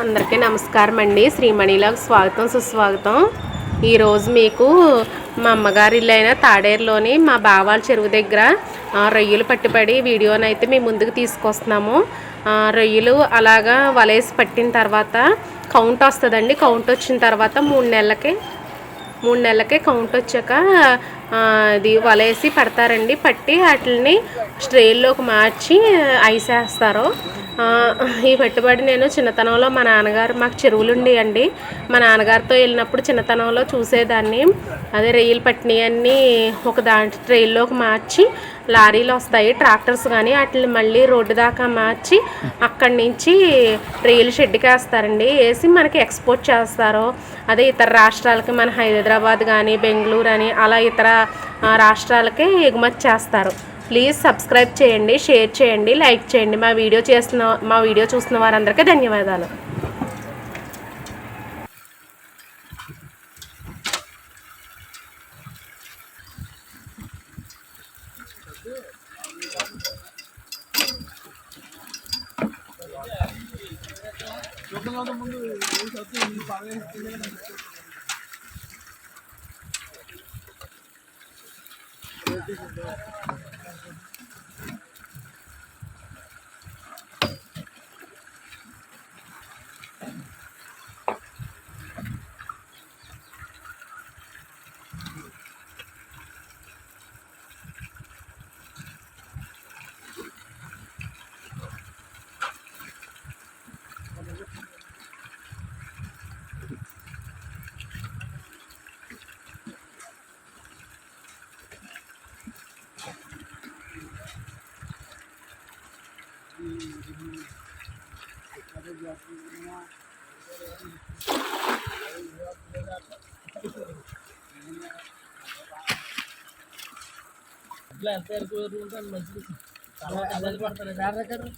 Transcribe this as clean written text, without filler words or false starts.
అందరికీ నమస్కారం అండి. శ్రీమణిలోకి స్వాగతం సుస్వాగతం. ఈరోజు మీకు మా అమ్మగారి ఇల్లు అయిన తాడేరులోని మా బావాల చెరువు దగ్గర రొయ్యలు పట్టుబడి వీడియోనైతే మీ ముందుకు తీసుకొస్తున్నాము. రొయ్యలు అలాగా వలేసి పట్టిన తర్వాత కౌంట్ వస్తుందండి. కౌంట్ వచ్చిన తర్వాత 3 నెలలకే కౌంట్ వచ్చాక అది వలేసి పడతారండి. పట్టి వాటిని స్ట్రేల్లోకి మార్చి ఐసేస్తారు. ఈ పెట్టుబడి నేను చిన్నతనంలో మా నాన్నగారు మాకు చెరువులు ఉండేయండి. మా నాన్నగారితో వెళ్ళినప్పుడు చిన్నతనంలో చూసేదాన్ని. అదే రొయ్యలు పట్టినవన్నీ ఒక ట్రైల్లోకి మార్చి లారీలు వస్తాయి, ట్రాక్టర్స్ కానీ వాటిని మళ్ళీ రోడ్డు దాకా మార్చి అక్కడి నుంచి రొయ్యలు షెడ్కి వేస్తారండి. వేసి మనకి ఎక్స్పోర్ట్ చేస్తారు. అదే ఇతర రాష్ట్రాలకి మన హైదరాబాద్ కానీ బెంగళూరు అని అలా ఇతర రాష్ట్రాలకే ఎగుమతి చేస్తారు. ప్లీజ్ సబ్స్క్రైబ్ చేయండి, షేర్ చేయండి, లైక్ చేయండి. మా వీడియో చూస్తున్న వారందరికీ ధన్యవాదాలు. ఎంత మంచిది చాలా పడతారు